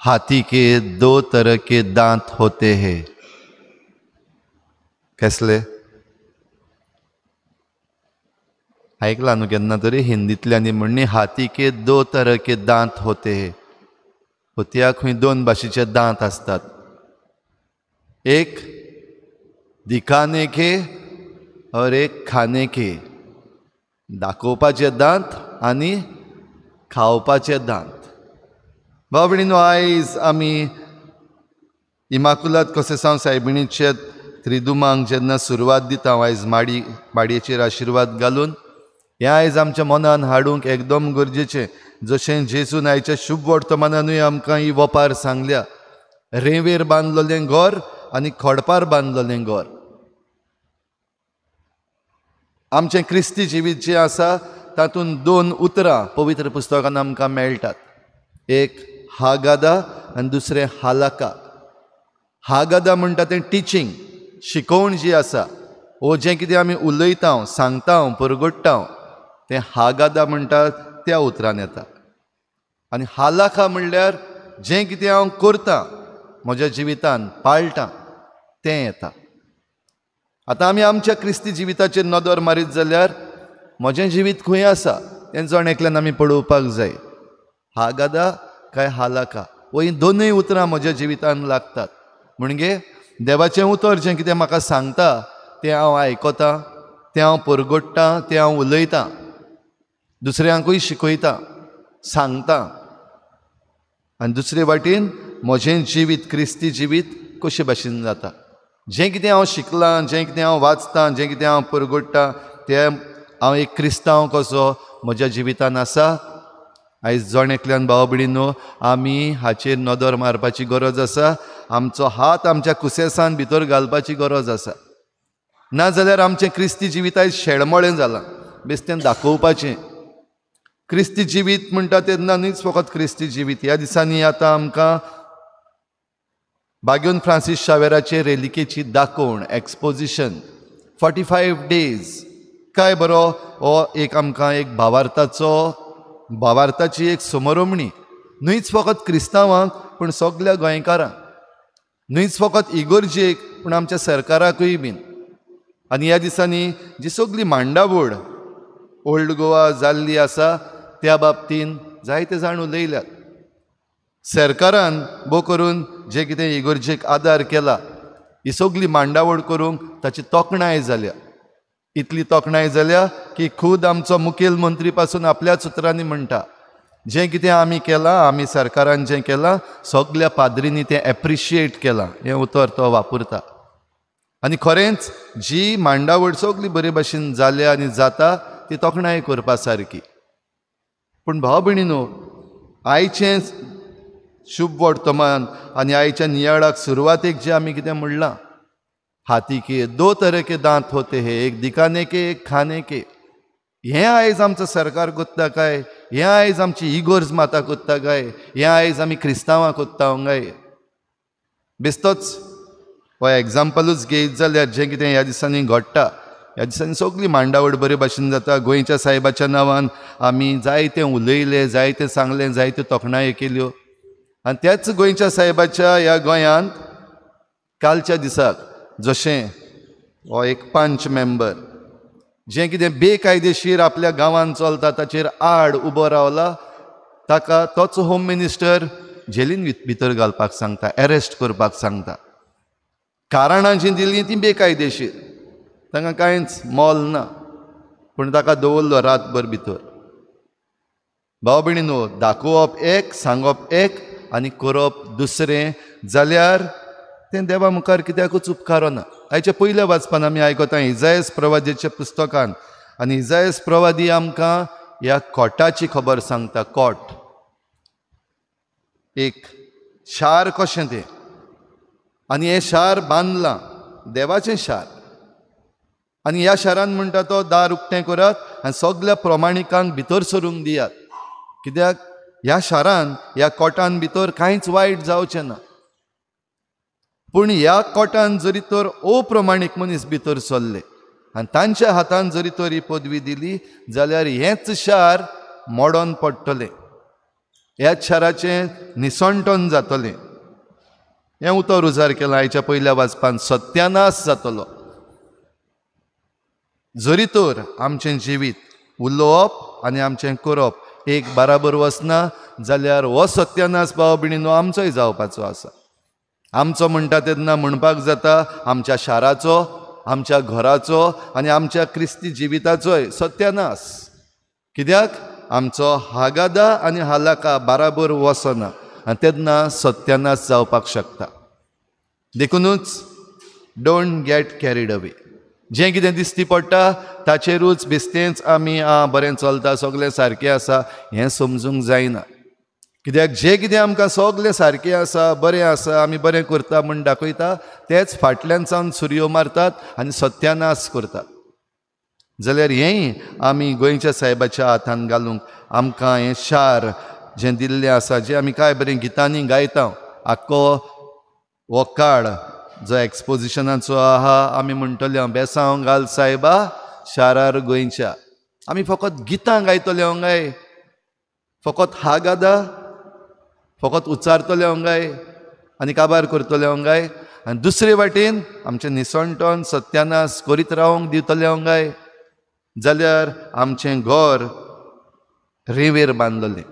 हाथी के दो तरह के दांत होते हैं. कसले? ऐकला न्हू केन्ना तरी हिंदींतल्यानी म्हणणी हाथी के दो तरह के दांत होते हैं. हुत्याक खंय दोन भाशेचे दांत असतात. एक दिखाने के और एक खाने के. दाखोवपाचे दांत आनी खावपाचे दांत. भाव भयणीनो, आयज आमी इमाकुलाद कोसेसांव सायबिणीचे त्रिदुमांक जेन्ना सुरवात दिता, आयज माडयेचेर आशिर्वाद घालून, हें आयज आमच्या मनान हाडूंक एकदम गरजेचें. जशें जेजून आयच्या शुभ वर्तमानानूय आमकां ही वपार सांगल्या. रेंवेर बांदलेलें घर आनी खोडपार बांदलेलें घर. आमचें क्रिस्ती जिवीत जें आसा तातूंत दोन उतरां पवित्र पुस्तकान आमकां मेळटात. एक हागादा आनी दुसरें हालाका. हागादा म्हणटा तें टिचींग, शिकोवण जी आसा, वो जें कितें आमी उलयता, सांगता, परगट्टा, तें हागादा म्हणटा त्या उतरान येता. आनी हालाका म्हणल्यार जें कितें हांव करतां, म्हज्या जिवितान पाळटां, तें येता. आतां आमी आमच्या क्रिस्ती जिविताचेर नदर मारीत जाल्यार म्हजें जिवीत खंय आसा तें जणेकल्यान आमी पळोवपाक जाय. हागादा काय हालाका, वो ही दोनूय उतरां म्हज्या जिवितान लागतात. म्हणजे देवाचें उतर जें कितें म्हाका सांगता तें हांव आयकतां, तें हांव परगट्टां, तें हांव उलयतां, दुसऱ्यांकूय शिकयतां, सांगतां. आनी दुसरे वाटेन म्हजें जिवीत, क्रिस्ती जिवीत कशे भाशेन जाता. जें कितें हांव शिकलां, जें कितें हांव वाचतां, जें कितें हांव परगट्टां, तें हांव एक क्रिस्तांव कसो म्हज्या जिवितान आसा. आयज जणेकल्यान भाव भयणीनो, आमी हाचेर नदर मारपाची गरज आसा. आमचो हात आमच्या कुसेसान भितर घालपाची गरज आसा. नाजाल्यार आमचें क्रिस्ती जिवीत आयज शेळमळें जालां, बेश्टें दाखोवपाचें. क्रिस्ती जिवीत म्हणटा तेन्ना न्हीच फकत क्रिस्ती जिवीत. ह्या दिसांनी आतां आमकां बागोवन फ्रांसीस शावेराचे रेलिकेची दाखोवण, एक्सपोजिशन, 45 days. काय बरो हो एक आमकां एक भावार्थाची एक समरमणी. न्हयच फकत क्रिस्तांवांक पूण सगल्या गोंयकारांक. न्हयच फकत इगर्जेक पूण आमच्या सरकाराकूय बीन. आनी ह्या दिसांनी जी सगळी मांडावळ ओल्ड गोवा जाल्ली आसा त्या बाबतीन जायते जाण उलयल्यात. सरकारान भोव करून जें कितें इगर्जेक आदार केला, ही सगळी मांडावळ करूंक ताची तोखणाय जाल्या. इतली तोखणाय जाल्या की खूद आमचो मुखेल मंत्री पासून आपल्याच उतरांनी म्हणटा, जें कितें आमी केलां, आमी सरकारान जें केलां, सगल्या पाद्रींनी तें एप्रिशिएट केलां. हें उतर तो वापरता. आनी खरेंच जी मांडावळ सगळी बरे भाशेन जाल्या आनी जाता ती तोखणाय करपा सारकी. पूण भाव भयणीनो, आयचें शुभ वर्तमान आनी आयच्या नियाळाक सुरवातेक जें आमी कितें म्हणलां, हाथी के दो तरह के दांत होते हैं, एक दिखाने के, एक खाने के. हें आयज आमचो सरकार कोत्ता काय? हें आयज आमची इगोर्ज माता कोत्ता काय? हें आयज आमी क्रिस्तांवां कोत्ता काय? बेश्टोच हो एग्जाम्पलूच घेयत जाल्यार जें कितें ह्या दिसांनी घडटा, ह्या दिसांनी सगळी मांडावळ बरे भाशेन जाता. गोंयच्या सायबाच्या नांवान आमी जायतें उलयलें, जायतें सांगलें, जायत्यो तोखणायो केल्यो. आनी त्याच गोंयच्या सायबाच्या ह्या गोंयांत कालच्या दिसाक जशें हो एक पंच मेंबर जें कितें बेकायदेशीर आपल्या गांवांत चलता ताचेर आड उबो रावला, ताका तोच होम मिनिस्टर जेलीन भितर घालपाक सांगता, एरेस्ट करपाक सांगता. कारणां जीं दिलीं तीं बेकायदेशीर, तांकां कांयच मोल ना, पूण ताका दवरलो रातभर भितर. भाव भयणीनो, दाखोवप एक, सांगप एक आनी करप दुसरें जाल्यार तें देवा मुखार कित्याकूच उपकारो ना. आयच्या पयल्या वाचपान आमी आयकता इजायास प्रवादीच्या पुस्तकान, आनी इजायास प्रवादी आमकां ह्या कोटाची खबर सांगता. कोट एक शार कशें तें, आनी हें शार बांदलां, देवाचें शार. आनी ह्या शारान म्हणटा तो दार उक्तें करात आनी सगल्या प्रमाणिकांक भितर सरूंक दियात. कित्याक ह्या शारान, ह्या कोटान भितर कांयच वायट जावचें ना. पूण ह्या कोटान जरी तर अप्रमाणीक मनीस भितर सरले आनी तांच्या हातान जरी तर ही पदवी दिली जाल्यार हेंच शार मोडोन पडटलें. ह्याच शाराचें निसंटन जातलें हें उतर उजार केलां आयच्या पयल्या वाचपान. सत्यानाश जातलो. जरी तर आमचें जिवीत उलोवप आनी आमचें करप एक बराबर वचना जाल्यार हो सत्यानाश भाव भयणीनो आमचोय जावपाचो आसा. आमचो म्हणटा तेन्ना म्हणपाक जाता आमच्या शाराचो, आमच्या घराचो आनी आमच्या क्रिस्ती जिविताचोय सत्यानाश. कित्याक आमचो हागादा आनी हालाका बराबर वचना आनी तेन्ना सत्यानाश जावपाक शकता. देखूनच डोंट गेट कॅरीड अवे. जें कितें दिसती पडटा ताचेरूच बेश्टेंच आमी बरें चलता, सगळें सारकें आसा हें समजूंक जायना. कित्याक जें कितें आमकां सगळें सारकें आसा, बरें आसा, आमी बरें करता म्हूण दाखयता तेच फाटल्यान सावन सुरयो मारतात आनी सत्यानाश करतात. जाल्यार हेंय आमी गोंयच्या साहेबाच्या हातान घालूंक आमकां हें शार जें दिल्लें आसा, जें आमी कांय बरें गितांनी गायता. आख्खो हो काळ जो एक्सपोजिशनाचो आहा आमी म्हणटले बेसांव घाल सायबा शारार गोंयच्या. आमी फकत गितां गायतले काय, फकत हागादा फकत उच्चारतले काय आनी काबार करतले काय, आनी दुसरे वाटेन आमचें निसंटन सत्यानाश करीत रावंक दिवतले काय, जाल्यार आमचें घर रेंवेर बांदलेलें.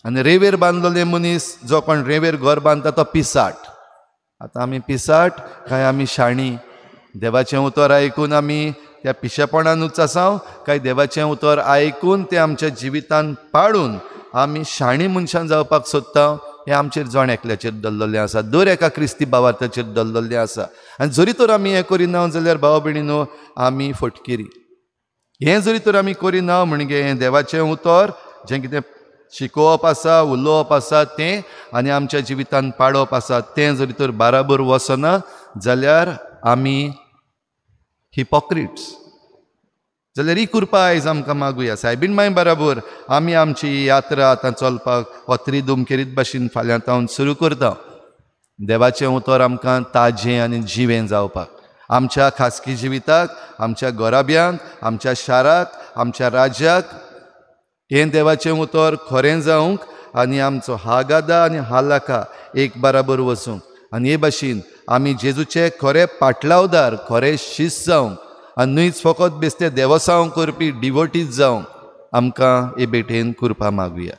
आनी रेंवेर बांदलेलें मनीस जो कोण रेंवेर घर बांदता तो पिसाट. आतां आमी पिसाट काय आमी शाणी? देवाचें उतर आयकून आमी त्या पिशेपणानूच आसांव काय देवाचें उतर आयकून तें आमच्या जिवितान पाळून आमी शाणी मनशां जावपाक सोदता? हें आमचेर जण एकल्याचेर दल्ललें आसा, दर एका क्रिस्ती भावार्थाचेर दल्ललें आसा. आनी जरी तर आमी हें करिना जाल्यार भाव भयणीनो आमी फटकिरी. हें जरी तर आमी करिना म्हणजे हें देवाचें उतर जें कितें शिकोवप आसा, उलोवप आसा तें आनी आमच्या जिवितान पाळप आसा तें जरी तर बराबर वचना जाल्यार आमी हिपोक्रिट्स. जाल्यार ही कृपा आयज आमकां मागुया सायबीण माय बराबर आमी आमची यात्रा आतां चलपाक ओत्री दुमकेरीत भाशेन फाल्यांतावन सुरू करता. देवाचें उतर आमकां ताजें आनी जिवें जावपाक, आमच्या खासगी जिविताक, आमच्या घराब्यांक, आमच्या शाराक, आमच्या राज्याक हें देवाचें उतर खरें जावंक आनी आमचो हागादा आनी हालाका एक बराबर वचूंक आनी हे भाशेन आमी जेजूचे खरे पाटलावदार, खरे शिश्य जावंक आनी न्हयच फकत बेश्टे देवसांव करपी डिवोटीज जावंक आमकां हे भेटेन कृपा मागुया.